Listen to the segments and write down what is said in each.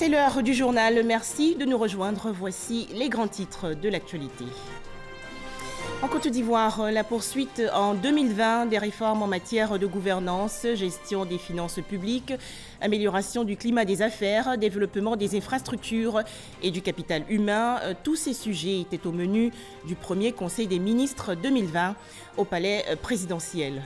C'est l'heure du journal. Merci de nous rejoindre. Voici les grands titres de l'actualité. En Côte d'Ivoire, la poursuite en 2020 des réformes en matière de gouvernance, gestion des finances publiques, amélioration du climat des affaires, développement des infrastructures et du capital humain. Tous ces sujets étaient au menu du premier Conseil des ministres 2020 au palais présidentiel.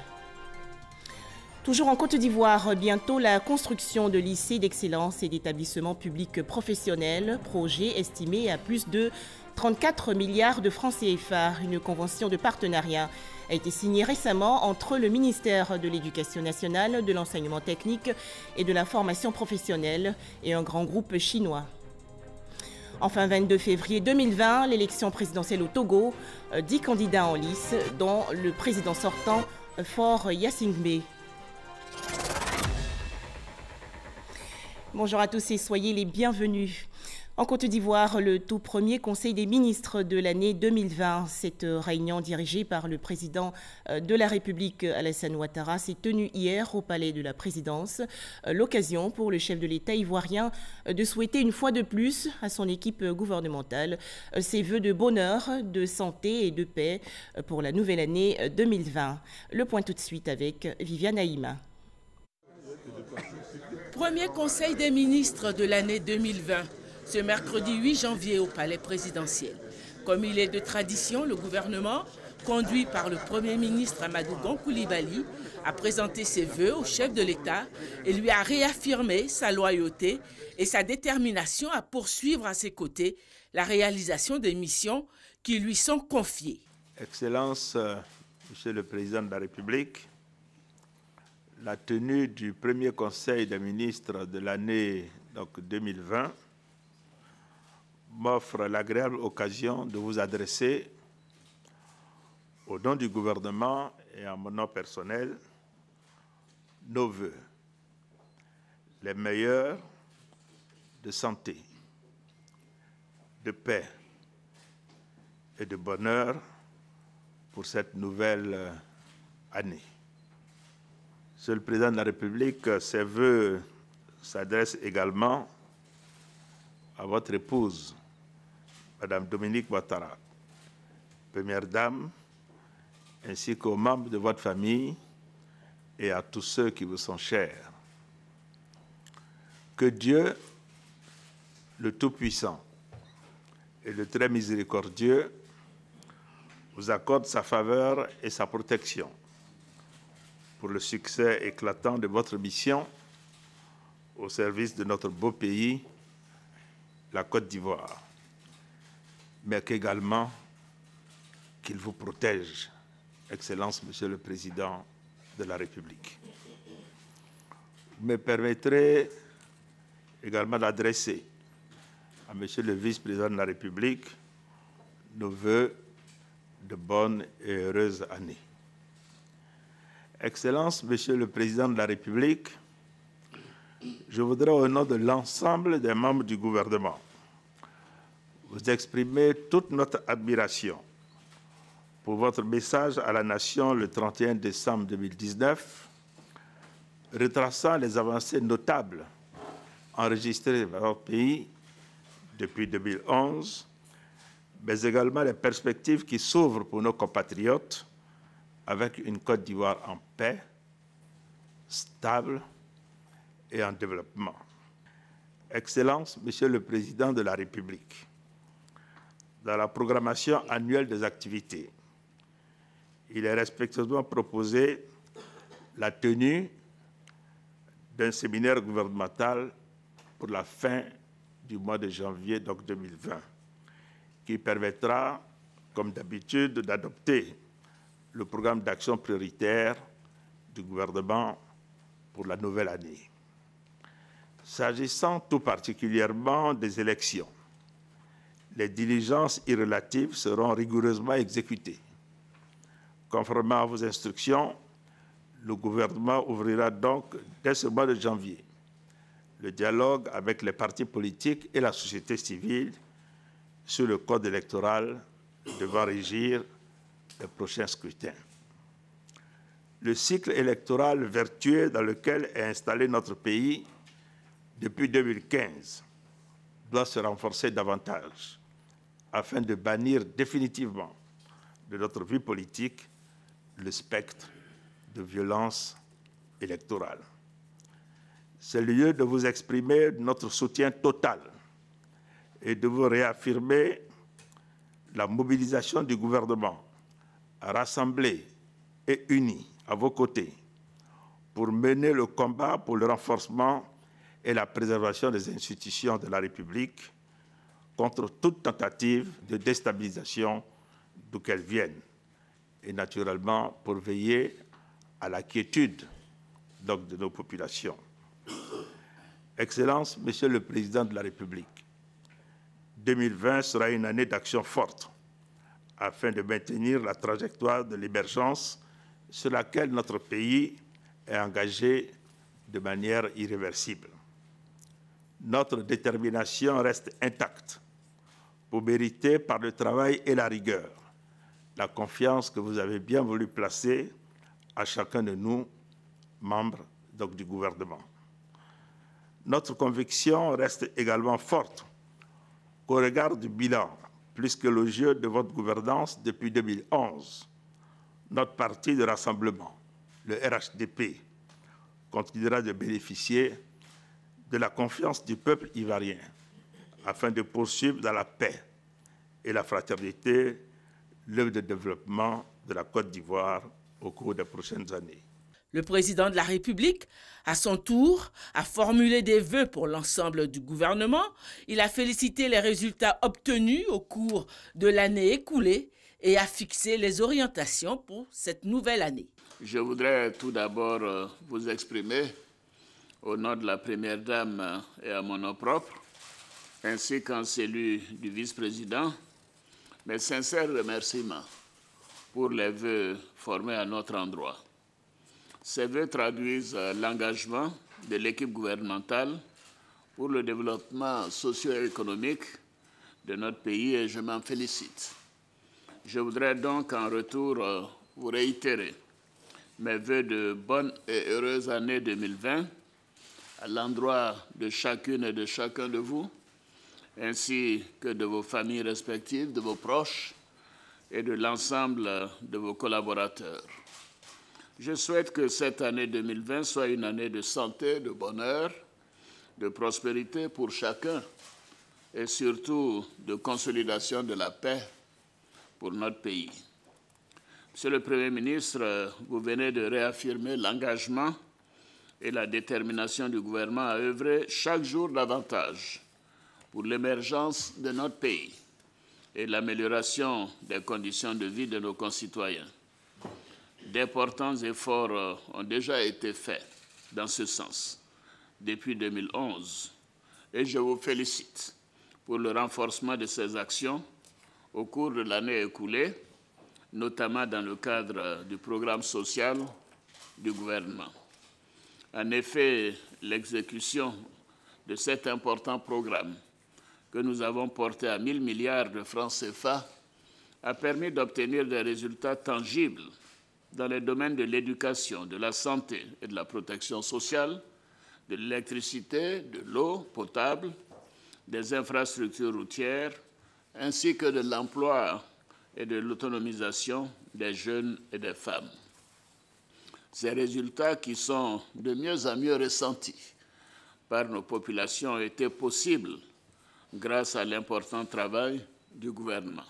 Toujours en Côte d'Ivoire, bientôt la construction de lycées d'excellence et d'établissements publics professionnels, projet estimé à plus de 34 milliards de francs CFA. Une convention de partenariat a été signée récemment entre le ministère de l'Éducation nationale, de l'enseignement technique et de la formation professionnelle et un grand groupe chinois. Enfin, 22 février 2020, l'élection présidentielle au Togo, 10 candidats en lice, dont le président sortant, Faure Gnassingbé. Bonjour à tous et soyez les bienvenus. En Côte d'Ivoire, le tout premier Conseil des ministres de l'année 2020. Cette réunion dirigée par le président de la République, Alassane Ouattara, s'est tenue hier au palais de la présidence. L'occasion pour le chef de l'État ivoirien de souhaiter une fois de plus à son équipe gouvernementale ses vœux de bonheur, de santé et de paix pour la nouvelle année 2020. Le point tout de suite avec Viviane Haïma. Premier Conseil des ministres de l'année 2020. Ce mercredi 8 janvier au palais présidentiel. Comme il est de tradition, le gouvernement, conduit par le Premier ministre Amadou Gon Coulibaly, a présenté ses vœux au chef de l'État et lui a réaffirmé sa loyauté et sa détermination à poursuivre à ses côtés la réalisation des missions qui lui sont confiées. Excellence, Monsieur le Président de la République, la tenue du premier Conseil des ministres de l'année 2020 m'offre l'agréable occasion de vous adresser, au nom du gouvernement et en mon nom personnel, nos vœux, les meilleurs de santé, de paix et de bonheur pour cette nouvelle année. Monsieur le Président de la République, ces vœux s'adressent également à votre épouse, Madame Dominique Ouattara, Première Dame, ainsi qu'aux membres de votre famille et à tous ceux qui vous sont chers. Que Dieu, le Tout-Puissant et le Très Miséricordieux, vous accorde sa faveur et sa protection pour le succès éclatant de votre mission au service de notre beau pays, la Côte d'Ivoire, mais qu'également qu'il vous protège, Excellence, Monsieur le Président de la République. Vous me permettrez également d'adresser à Monsieur le Vice-président de la République nos vœux de bonne et heureuse année. Excellence, Monsieur le Président de la République, je voudrais, au nom de l'ensemble des membres du gouvernement, vous exprimer toute notre admiration pour votre message à la nation le 31 décembre 2019, retraçant les avancées notables enregistrées dans votre pays depuis 2011, mais également les perspectives qui s'ouvrent pour nos compatriotes avec une Côte d'Ivoire en paix, stable et en développement. Excellence, Monsieur le Président de la République, dans la programmation annuelle des activités, il est respectueusement proposé la tenue d'un séminaire gouvernemental pour la fin du mois de janvier 2020, qui permettra, comme d'habitude, d'adopter le programme d'action prioritaire du gouvernement pour la nouvelle année. S'agissant tout particulièrement des élections, les diligences y relatives seront rigoureusement exécutées. Conformément à vos instructions, le gouvernement ouvrira donc, dès ce mois de janvier, le dialogue avec les partis politiques et la société civile sur le code électoral devant régir les prochains scrutins. Le cycle électoral vertueux dans lequel est installé notre pays depuis 2015 doit se renforcer davantage afin de bannir définitivement de notre vie politique le spectre de violence électorale. C'est le lieu de vous exprimer notre soutien total et de vous réaffirmer la mobilisation du gouvernement rassemblé et uni à vos côtés pour mener le combat pour le renforcement et la préservation des institutions de la République contre toute tentative de déstabilisation d'où qu'elles viennent, et naturellement pour veiller à la quiétude donc, de nos populations. Excellences, Monsieur le Président de la République, 2020 sera une année d'action forte afin de maintenir la trajectoire de l'émergence sur laquelle notre pays est engagé de manière irréversible. Notre détermination reste intacte pour mériter par le travail et la rigueur la confiance que vous avez bien voulu placer à chacun de nous, membres donc, du gouvernement. Notre conviction reste également forte qu'au regard du bilan plus qu'élogieux de votre gouvernance depuis 2011, notre parti de rassemblement, le RHDP, continuera de bénéficier de la confiance du peuple ivoirien afin de poursuivre dans la paix et la fraternité l'œuvre de développement de la Côte d'Ivoire au cours des prochaines années. Le président de la République, à son tour, a formulé des vœux pour l'ensemble du gouvernement. Il a félicité les résultats obtenus au cours de l'année écoulée et a fixé les orientations pour cette nouvelle année. Je voudrais tout d'abord vous exprimer, au nom de la Première Dame et à mon nom propre, ainsi qu'en celui du vice-président, mes sincères remerciements pour les vœux formés à notre endroit. Ces vœux traduisent l'engagement de l'équipe gouvernementale pour le développement socio-économique de notre pays et je m'en félicite. Je voudrais donc en retour vous réitérer mes vœux de bonne et heureuse année 2020 à l'endroit de chacune et de chacun de vous, ainsi que de vos familles respectives, de vos proches et de l'ensemble de vos collaborateurs. Je souhaite que cette année 2020 soit une année de santé, de bonheur, de prospérité pour chacun et surtout de consolidation de la paix pour notre pays. Monsieur le Premier ministre, vous venez de réaffirmer l'engagement et la détermination du gouvernement à œuvrer chaque jour davantage pour l'émergence de notre pays et l'amélioration des conditions de vie de nos concitoyens. D'importants efforts ont déjà été faits dans ce sens depuis 2011 et je vous félicite pour le renforcement de ces actions au cours de l'année écoulée, notamment dans le cadre du programme social du gouvernement. En effet, l'exécution de cet important programme que nous avons porté à 1 000 milliards de francs CFA a permis d'obtenir des résultats tangibles dans les domaines de l'éducation, de la santé et de la protection sociale, de l'électricité, de l'eau potable, des infrastructures routières, ainsi que de l'emploi et de l'autonomisation des jeunes et des femmes. Ces résultats qui sont de mieux en mieux ressentis par nos populations ont été possibles grâce à l'important travail du gouvernement.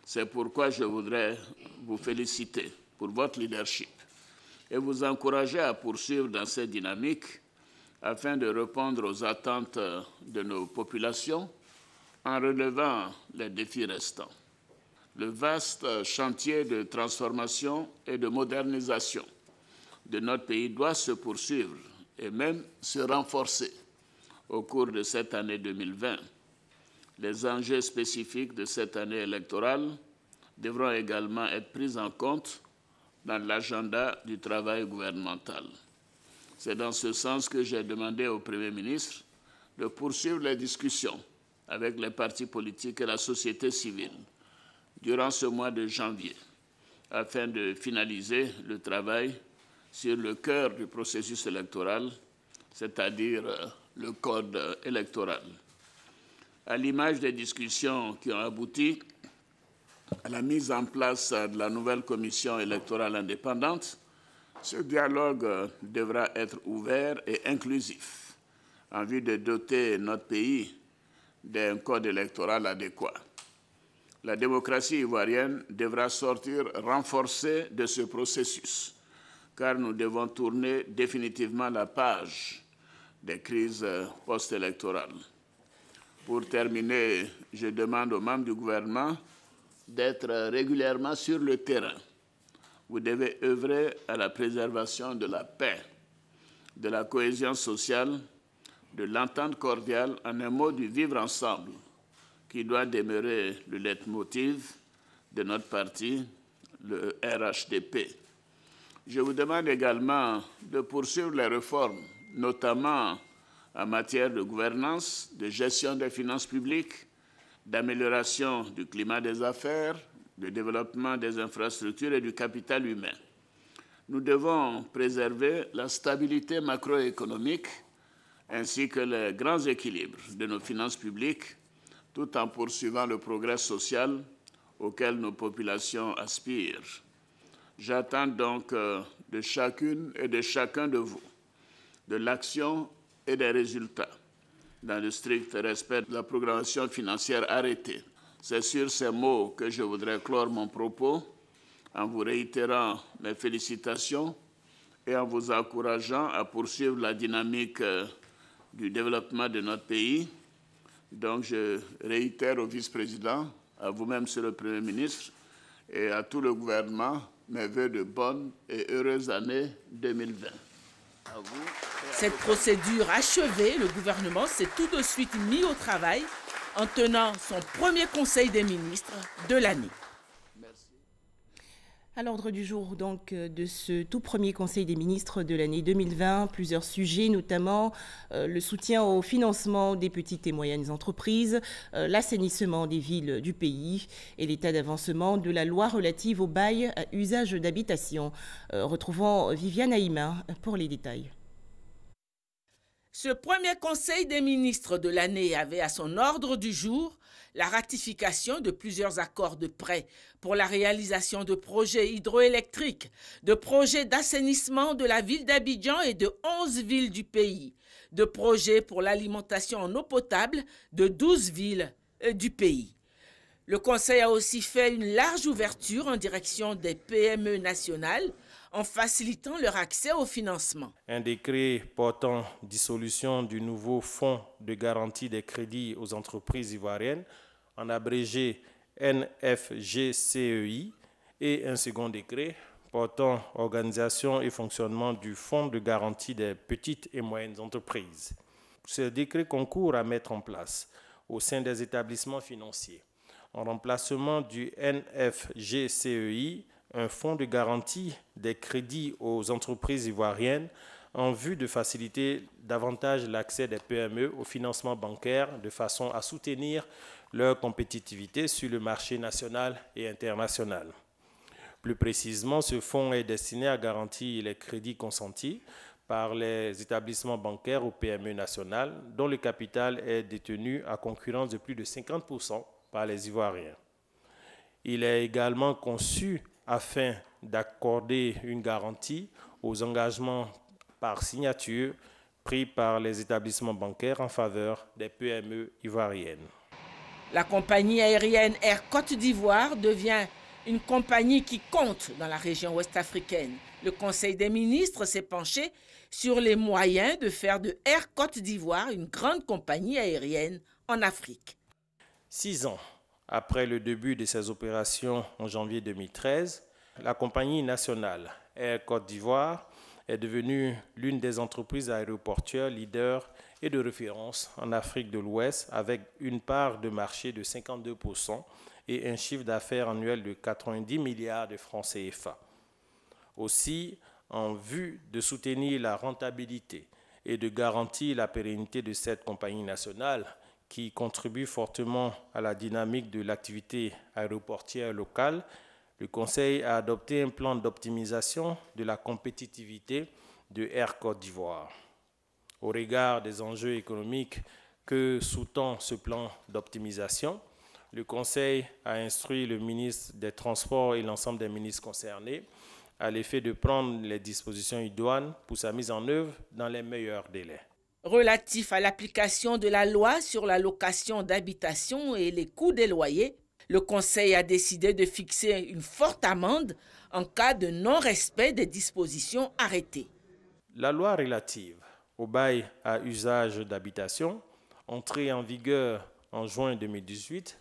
C'est pourquoi je voudrais vous féliciter pour votre leadership et vous encourager à poursuivre dans cette dynamique afin de répondre aux attentes de nos populations en relevant les défis restants. Le vaste chantier de transformation et de modernisation de notre pays doit se poursuivre et même se renforcer au cours de cette année 2020. Les enjeux spécifiques de cette année électorale devront également être pris en compte dans l'agenda du travail gouvernemental. C'est dans ce sens que j'ai demandé au Premier ministre de poursuivre les discussions avec les partis politiques et la société civile durant ce mois de janvier, afin de finaliser le travail sur le cœur du processus électoral, c'est-à-dire le code électoral. À l'image des discussions qui ont abouti à la mise en place de la nouvelle commission électorale indépendante, ce dialogue devra être ouvert et inclusif en vue de doter notre pays d'un code électoral adéquat. La démocratie ivoirienne devra sortir renforcée de ce processus, car nous devons tourner définitivement la page des crises post-électorales. Pour terminer, je demande aux membres du gouvernement d'être régulièrement sur le terrain. Vous devez œuvrer à la préservation de la paix, de la cohésion sociale, de l'entente cordiale, en un mot du vivre ensemble, qui doit demeurer le leitmotiv de notre parti, le RHDP. Je vous demande également de poursuivre les réformes, notamment en matière de gouvernance, de gestion des finances publiques, d'amélioration du climat des affaires, de développement des infrastructures et du capital humain. Nous devons préserver la stabilité macroéconomique ainsi que les grands équilibres de nos finances publiques, tout en poursuivant le progrès social auquel nos populations aspirent. J'attends donc de chacune et de chacun de vous de l'action et des résultats, dans le strict respect de la programmation financière arrêtée. C'est sur ces mots que je voudrais clore mon propos, en vous réitérant mes félicitations et en vous encourageant à poursuivre la dynamique du développement de notre pays. Donc, je réitère au vice-président, à vous-même, Monsieur le Premier ministre, et à tout le gouvernement, mes vœux de bonne et heureuse année 2020. À vous. Cette procédure achevée, le gouvernement s'est tout de suite mis au travail en tenant son premier conseil des ministres de l'année. À l'ordre du jour donc de ce tout premier Conseil des ministres de l'année 2020, plusieurs sujets, notamment le soutien au financement des petites et moyennes entreprises, l'assainissement des villes du pays et l'état d'avancement de la loi relative au bail à usage d'habitation. Retrouvons Viviane Haïma pour les détails. Ce premier Conseil des ministres de l'année avait à son ordre du jour la ratification de plusieurs accords de prêt pour la réalisation de projets hydroélectriques, de projets d'assainissement de la ville d'Abidjan et de 11 villes du pays, de projets pour l'alimentation en eau potable de 12 villes du pays. Le Conseil a aussi fait une large ouverture en direction des PME nationales en facilitant leur accès au financement. Un décret portant dissolution du nouveau fonds de garantie des crédits aux entreprises ivoiriennes, en abrégé NFGCEI, et un second décret portant organisation et fonctionnement du fonds de garantie des petites et moyennes entreprises. Ce décret concourt à mettre en place au sein des établissements financiers, en remplacement du NFGCEI, un fonds de garantie des crédits aux entreprises ivoiriennes en vue de faciliter davantage l'accès des PME au financement bancaire de façon à soutenir leur compétitivité sur le marché national et international. Plus précisément, ce fonds est destiné à garantir les crédits consentis par les établissements bancaires aux PME nationales dont le capital est détenu à concurrence de plus de 50% par les Ivoiriens. Il est également conçu afin d'accorder une garantie aux engagements par signature pris par les établissements bancaires en faveur des PME ivoiriennes. La compagnie aérienne Air Côte d'Ivoire devient une compagnie qui compte dans la région ouest-africaine. Le Conseil des ministres s'est penché sur les moyens de faire de Air Côte d'Ivoire une grande compagnie aérienne en Afrique. 6 ans après le début de ses opérations en janvier 2013, la compagnie nationale Air Côte d'Ivoire est devenue l'une des entreprises aéroportuaires leaders et de référence en Afrique de l'Ouest avec une part de marché de 52% et un chiffre d'affaires annuel de 90 milliards de francs CFA. Aussi, en vue de soutenir la rentabilité et de garantir la pérennité de cette compagnie nationale qui contribue fortement à la dynamique de l'activité aéroportuaire locale, le Conseil a adopté un plan d'optimisation de la compétitivité de Air Côte d'Ivoire. Au regard des enjeux économiques que sous-tend ce plan d'optimisation. Le Conseil a instruit le ministre des Transports et l'ensemble des ministres concernés à l'effet de prendre les dispositions idoines pour sa mise en œuvre dans les meilleurs délais. Relatif à l'application de la loi sur la location d'habitation et les coûts des loyers, le Conseil a décidé de fixer une forte amende en cas de non-respect des dispositions arrêtées. La loi relative au bail à usage d'habitation, entrée en vigueur en juin 2018,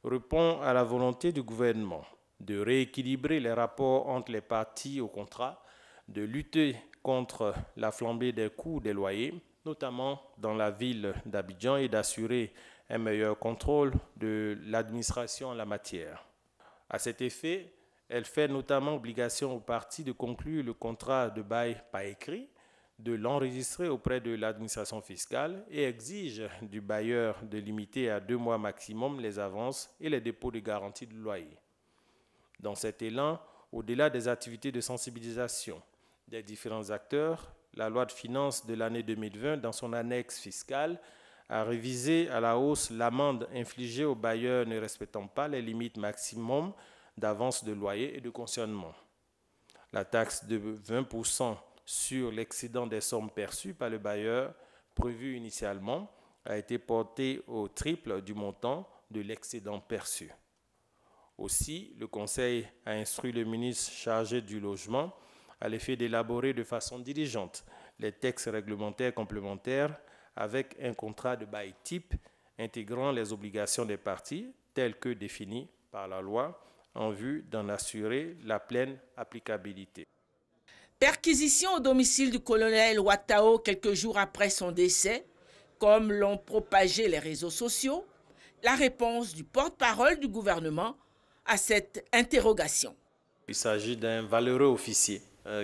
répond à la volonté du gouvernement de rééquilibrer les rapports entre les parties au contrat, de lutter contre la flambée des coûts des loyers, notamment dans la ville d'Abidjan, et d'assurer un meilleur contrôle de l'administration en la matière. À cet effet, elle fait notamment obligation aux parties de conclure le contrat de bail par écrit, de l'enregistrer auprès de l'administration fiscale et exige du bailleur de limiter à 2 mois maximum les avances et les dépôts de garantie de loyer. Dans cet élan, au-delà des activités de sensibilisation des différents acteurs, la loi de finances de l'année 2020, dans son annexe fiscale, a révisé à la hausse l'amende infligée aux bailleurs ne respectant pas les limites maximum d'avance de loyer et de cautionnement. La taxe de 20% sur l'excédent des sommes perçues par le bailleur, prévue initialement, a été portée au triple du montant de l'excédent perçu. Aussi, le Conseil a instruit le ministre chargé du logement à l'effet d'élaborer de façon diligente les textes réglementaires complémentaires avec un contrat de bail type intégrant les obligations des parties telles que définies par la loi en vue d'en assurer la pleine applicabilité. Perquisition au domicile du colonel Ouattao quelques jours après son décès, comme l'ont propagé les réseaux sociaux, la réponse du porte-parole du gouvernement à cette interrogation. Il s'agit d'un valeureux officier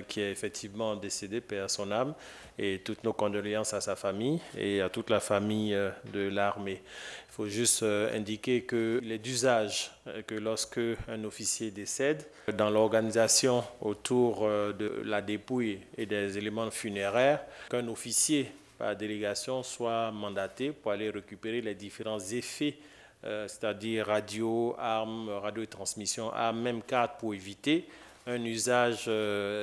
qui est effectivement décédé, paix à son âme, et toutes nos condoléances à sa famille et à toute la famille de l'armée. Il faut juste indiquer qu'il est d'usage que lorsque un officier décède, dans l'organisation autour de la dépouille et des éléments funéraires, qu'un officier par délégation soit mandaté pour aller récupérer les différents effets, c'est-à-dire radio, armes, radio de transmission, armes, même cartes, pour éviter un usage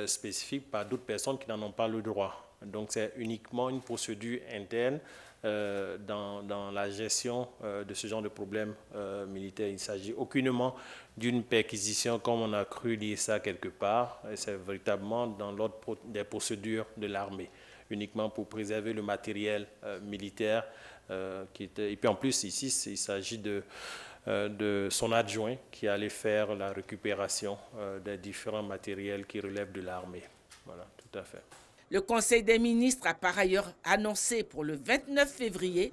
spécifique par d'autres personnes qui n'en ont pas le droit. Donc c'est uniquement une procédure interne dans la gestion de ce genre de problème militaire. Il ne s'agit aucunement d'une perquisition comme on a cru lire ça quelque part. C'est véritablement dans l'ordre des procédures de l'armée, uniquement pour préserver le matériel militaire. Et puis en plus, ici, il s'agit de son adjoint qui allait faire la récupération des différents matériels qui relèvent de l'armée. Voilà, tout à fait. Le Conseil des ministres a par ailleurs annoncé pour le 29 février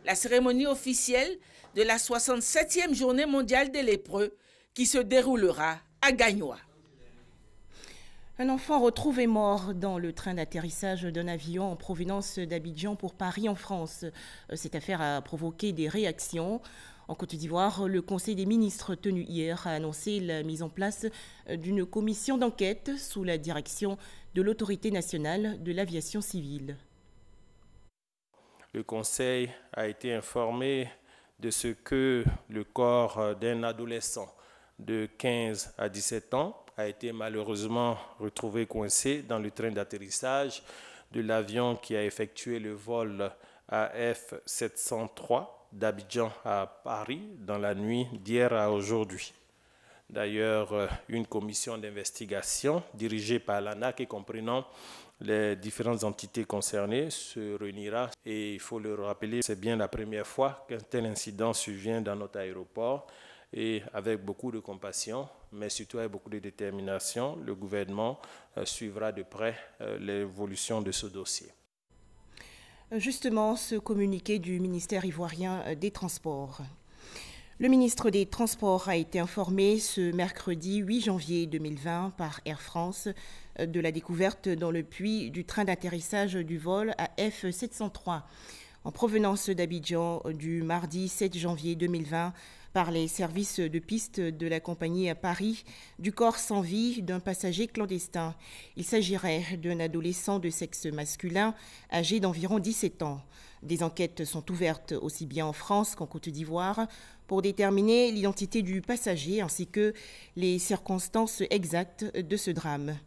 la cérémonie officielle de la 67e journée mondiale des lépreux qui se déroulera à Gagnoa. Un enfant retrouvé mort dans le train d'atterrissage d'un avion en provenance d'Abidjan pour Paris en France. Cette affaire a provoqué des réactions. En Côte d'Ivoire, le Conseil des ministres tenu hier a annoncé la mise en place d'une commission d'enquête sous la direction de l'Autorité nationale de l'aviation civile. Le Conseil a été informé de ce que le corps d'un adolescent de 15 à 17 ans a été malheureusement retrouvé coincé dans le train d'atterrissage de l'avion qui a effectué le vol AF703 d'Abidjan à Paris dans la nuit d'hier à aujourd'hui. D'ailleurs, une commission d'investigation dirigée par l'ANAC et comprenant les différentes entités concernées se réunira. Et il faut le rappeler, c'est bien la première fois qu'un tel incident survient dans notre aéroport. Et avec beaucoup de compassion, mais surtout avec beaucoup de détermination, le gouvernement suivra de près l'évolution de ce dossier. Justement, ce communiqué du ministère ivoirien des Transports. Le ministre des Transports a été informé ce mercredi 8 janvier 2020 par Air France de la découverte dans le puits du train d'atterrissage du vol AF703. En provenance d'Abidjan du mardi 7 janvier 2020, par les services de piste de la compagnie à Paris du corps sans vie d'un passager clandestin. Il s'agirait d'un adolescent de sexe masculin âgé d'environ 17 ans. Des enquêtes sont ouvertes aussi bien en France qu'en Côte d'Ivoire pour déterminer l'identité du passager ainsi que les circonstances exactes de ce drame.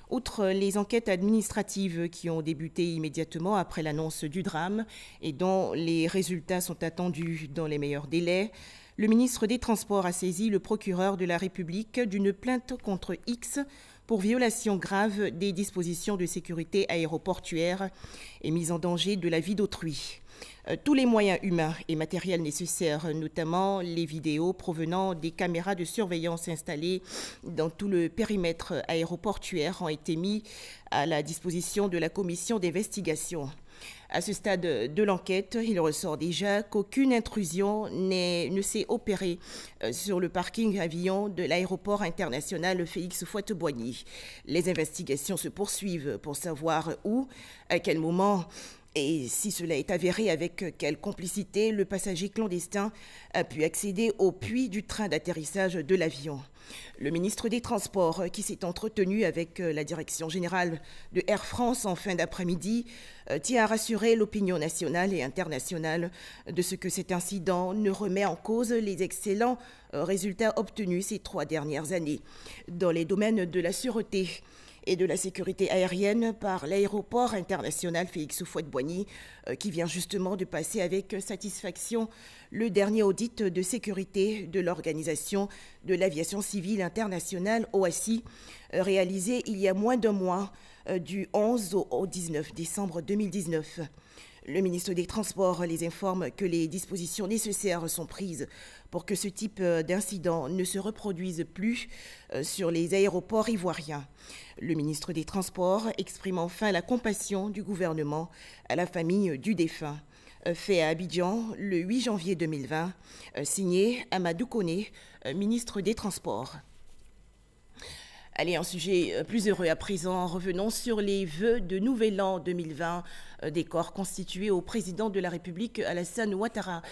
Outre les enquêtes administratives qui ont débuté immédiatement après l'annonce du drame et dont les résultats sont attendus dans les meilleurs délais, le ministre des Transports a saisi le procureur de la République d'une plainte contre X pour violation grave des dispositions de sécurité aéroportuaire et mise en danger de la vie d'autrui. Tous les moyens humains et matériels nécessaires, notamment les vidéos provenant des caméras de surveillance installées dans tout le périmètre aéroportuaire, ont été mis à la disposition de la commission d'investigation. À ce stade de l'enquête, il ressort déjà qu'aucune intrusion ne s'est opérée sur le parking avion de l'aéroport international Félix Houphouët-Boigny. Les investigations se poursuivent pour savoir où, à quel moment et si cela est avéré, avec quelle complicité le passager clandestin a pu accéder au puits du train d'atterrissage de l'avion. Le ministre des Transports, qui s'est entretenu avec la direction générale de Air France en fin d'après-midi, tient à rassurer l'opinion nationale et internationale de ce que cet incident ne remet en cause les excellents résultats obtenus ces 3 dernières années dans les domaines de la sûreté et de la sécurité aérienne par l'aéroport international Félix Houphouët-Boigny, qui vient justement de passer avec satisfaction le dernier audit de sécurité de l'Organisation de l'aviation civile internationale, OACI, réalisé il y a moins d'un mois, du 11 au 19 décembre 2019. Le ministre des Transports les informe que les dispositions nécessaires sont prises pour que ce type d'incident ne se reproduise plus sur les aéroports ivoiriens. Le ministre des Transports exprime enfin la compassion du gouvernement à la famille du défunt. Fait à Abidjan le 8 janvier 2020, signé Amadou Koné, ministre des Transports. Allez, un sujet plus heureux à présent. Revenons sur les vœux de Nouvel An 2020 des corps constitués au président de la République, Alassane Ouattara.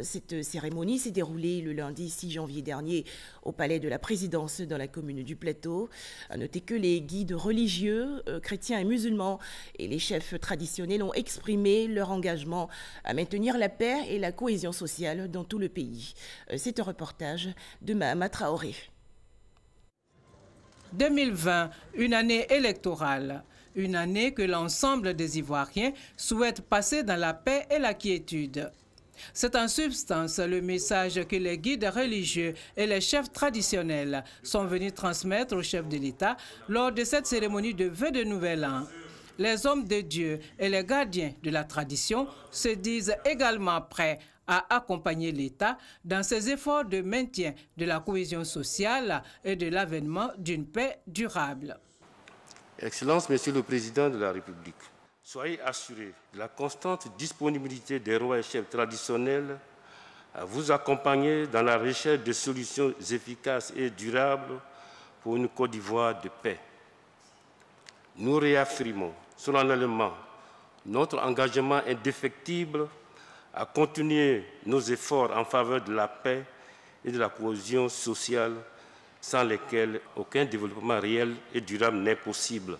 Cette cérémonie s'est déroulée le lundi 6 janvier dernier au palais de la présidence dans la commune du Plateau. À noter que les guides religieux, chrétiens et musulmans et les chefs traditionnels ont exprimé leur engagement à maintenir la paix et la cohésion sociale dans tout le pays. C'est un reportage de Mahama Traoré. 2020, une année électorale, une année que l'ensemble des Ivoiriens souhaitent passer dans la paix et la quiétude. C'est en substance le message que les guides religieux et les chefs traditionnels sont venus transmettre au chef de l'État lors de cette cérémonie de vœux de Nouvel An. Les hommes de Dieu et les gardiens de la tradition se disent également prêts à accompagner l'État dans ses efforts de maintien de la cohésion sociale et de l'avènement d'une paix durable. Excellence, Monsieur le Président de la République, soyez assurés de la constante disponibilité des rois et chefs traditionnels à vous accompagner dans la recherche de solutions efficaces et durables pour une Côte d'Ivoire de paix. Nous réaffirmons solennellement notre engagement indéfectible à continuer nos efforts en faveur de la paix et de la cohésion sociale, sans lesquels aucun développement réel et durable n'est possible.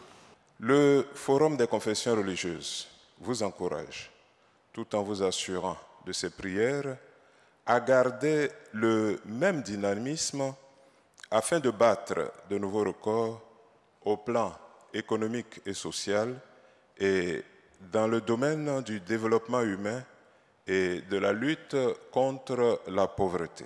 Le Forum des confessions religieuses vous encourage, tout en vous assurant de ses prières, à garder le même dynamisme afin de battre de nouveaux records au plan économique et social et dans le domaine du développement humain et de la lutte contre la pauvreté.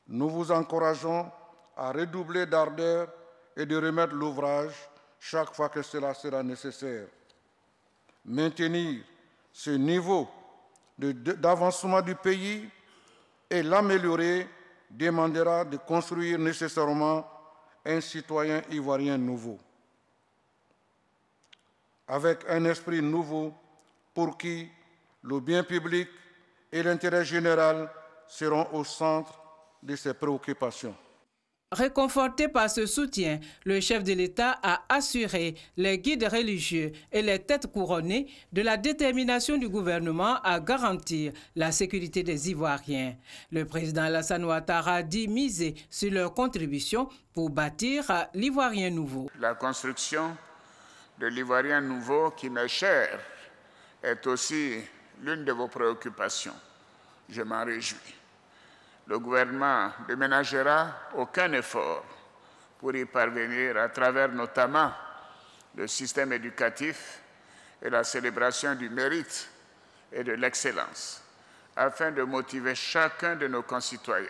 Nous vous encourageons à redoubler d'ardeur et de remettre l'ouvrage chaque fois que cela sera nécessaire. Maintenir ce niveau d'avancement du pays et l'améliorer demandera de construire nécessairement un citoyen ivoirien nouveau, avec un esprit nouveau pour qui le bien public et l'intérêt général seront au centre de ses préoccupations. Réconforté par ce soutien, le chef de l'État a assuré les guides religieux et les têtes couronnées de la détermination du gouvernement à garantir la sécurité des Ivoiriens. Le président Alassane Ouattara dit miser sur leur contribution pour bâtir l'Ivoirien nouveau. La construction de l'Ivoirien nouveau qui m'est cher est aussi l'une de vos préoccupations. Je m'en réjouis. Le gouvernement ne ménagera aucun effort pour y parvenir à travers notamment le système éducatif et la célébration du mérite et de l'excellence, afin de motiver chacun de nos concitoyens,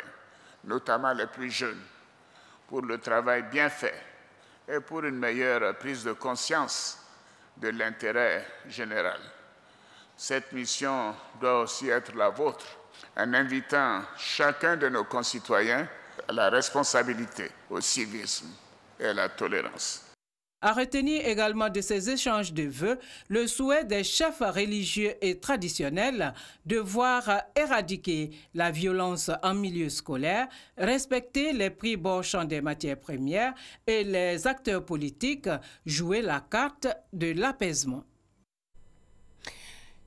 notamment les plus jeunes, pour le travail bien fait et pour une meilleure prise de conscience de l'intérêt général. Cette mission doit aussi être la vôtre, en invitant chacun de nos concitoyens à la responsabilité, au civisme et à la tolérance. À retenir également de ces échanges de vœux le souhait des chefs religieux et traditionnels de voir éradiquer la violence en milieu scolaire, respecter les prix bas champ des matières premières et les acteurs politiques jouer la carte de l'apaisement.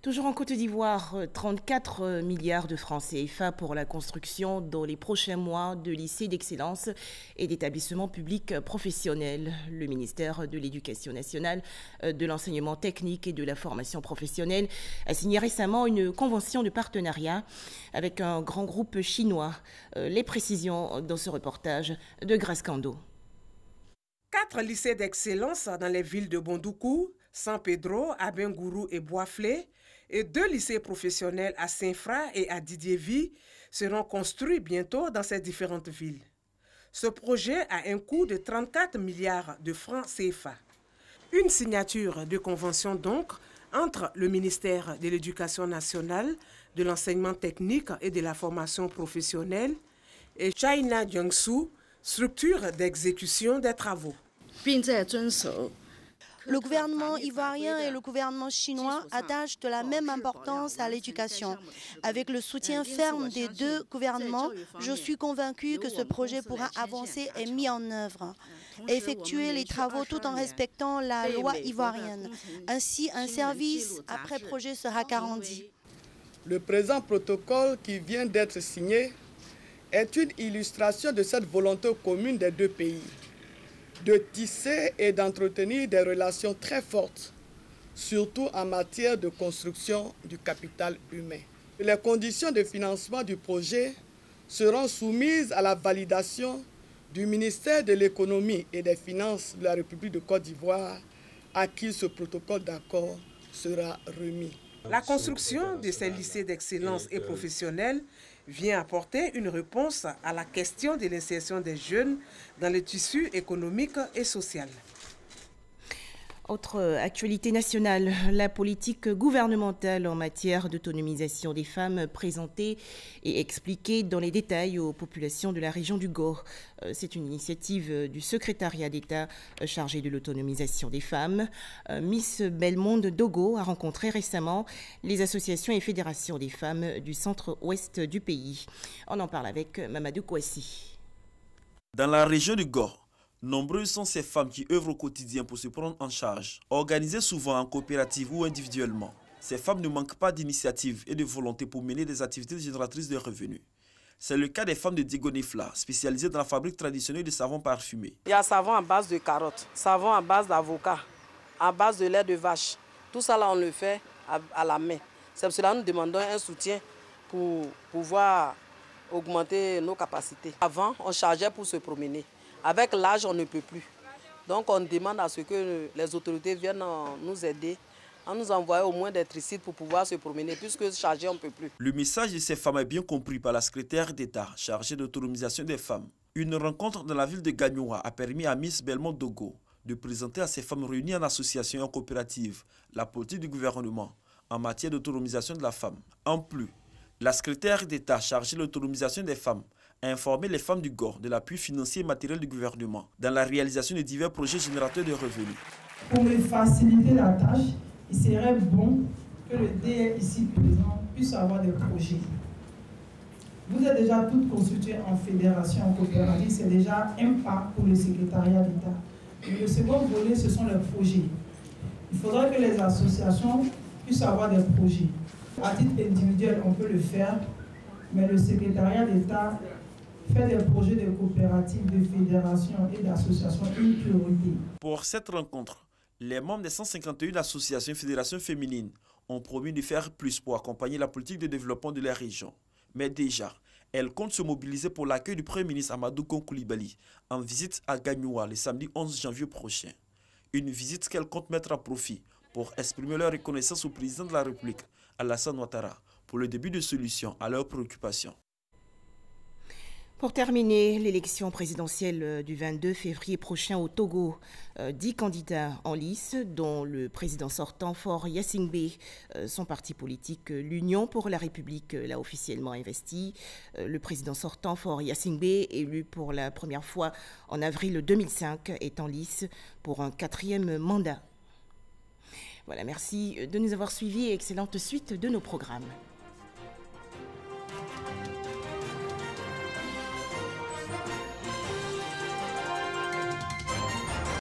Toujours en Côte d'Ivoire, 34 milliards de francs CFA pour la construction dans les prochains mois de lycées d'excellence et d'établissements publics professionnels. Le ministère de l'Éducation nationale, de l'enseignement technique et de la formation professionnelle a signé récemment une convention de partenariat avec un grand groupe chinois. Les précisions dans ce reportage de Grace Kando. 4 lycées d'excellence dans les villes de Bondoukou, San Pedro, Abengourou et Boisflé et 2 lycées professionnels à Saint-Fra et à Didiéville seront construits bientôt dans ces différentes villes. Ce projet a un coût de 34 milliards de francs CFA. Une signature de convention donc entre le ministère de l'Éducation nationale, de l'enseignement technique et de la formation professionnelle et China Jiangsu, structure d'exécution des travaux. Le gouvernement ivoirien et le gouvernement chinois attachent de la même importance à l'éducation. Avec le soutien ferme des 2 gouvernements, je suis convaincue que ce projet pourra avancer et mis en œuvre. Effectuer les travaux tout en respectant la loi ivoirienne. Ainsi, un service après projet sera garanti. Le présent protocole qui vient d'être signé est une illustration de cette volonté commune des 2 pays de tisser et d'entretenir des relations très fortes, surtout en matière de construction du capital humain. Les conditions de financement du projet seront soumises à la validation du ministère de l'Économie et des Finances de la République de Côte d'Ivoire, à qui ce protocole d'accord sera remis. La construction de ces lycées d'excellence et professionnels vient apporter une réponse à la question de l'insertion des jeunes dans le tissu économique et social. Autre actualité nationale, la politique gouvernementale en matière d'autonomisation des femmes présentée et expliquée dans les détails aux populations de la région du Gor. C'est une initiative du secrétariat d'État chargé de l'autonomisation des femmes. Miss Belmonde Dogo a rencontré récemment les associations et fédérations des femmes du centre-ouest du pays. On en parle avec Mamadou Kouassi. Dans la région du Gor, nombreuses sont ces femmes qui œuvrent au quotidien pour se prendre en charge, organisées souvent en coopérative ou individuellement. Ces femmes ne manquent pas d'initiative et de volonté pour mener des activités génératrices de revenus. C'est le cas des femmes de Digonifla, spécialisées dans la fabrique traditionnelle de savon parfumé. Il y a savon à base de carottes, savon à base d'avocat, à base de lait de vache. Tout ça là on le fait à la main. C'est pour cela que nous demandons un soutien pour pouvoir augmenter nos capacités. Avant, on chargeait pour se promener. Avec l'âge, on ne peut plus. Donc on demande à ce que les autorités viennent nous aider, à nous envoyer au moins des tricycles pour pouvoir se promener, puisque charger, on ne peut plus. Le message de ces femmes est bien compris par la secrétaire d'État chargée d'autonomisation des femmes. Une rencontre dans la ville de Gagnoua a permis à Miss Belmonde Dogo de présenter à ces femmes réunies en association et en coopérative la politique du gouvernement en matière d'autonomisation de la femme. En plus, la secrétaire d'État chargée de l'autonomisation des femmes a informé les femmes du Gor de l'appui financier et matériel du gouvernement dans la réalisation de divers projets générateurs de revenus. Pour me faciliter la tâche, il serait bon que le DR ici présent puisse avoir des projets. Vous êtes déjà toutes constituées en fédération coopérative, c'est déjà un pas pour le secrétariat d'État. Le second volet, ce sont les projets. Il faudrait que les associations puissent avoir des projets. À titre individuel, on peut le faire, mais le secrétariat d'État fait des projets de coopératives, de fédérations et d'associations une priorité. Pour cette rencontre, les membres des 151 associations et fédérations féminines ont promis de faire plus pour accompagner la politique de développement de la région. Mais déjà, elles comptent se mobiliser pour l'accueil du Premier ministre Amadou Gon Coulibaly en visite à Gagnoua le samedi 11 janvier prochain. Une visite qu'elles comptent mettre à profit pour exprimer leur reconnaissance au président de la République, Alassane Ouattara, pour le début de solutions à leurs préoccupations. Pour terminer, l'élection présidentielle du 22 février prochain au Togo, 10 candidats en lice, dont le président sortant Faure Gnassingbé, son parti politique l'Union pour la République l'a officiellement investi. Le président sortant Faure Gnassingbé, élu pour la première fois en avril 2005, est en lice pour un 4e mandat. Voilà, merci de nous avoir suivis et excellente suite de nos programmes.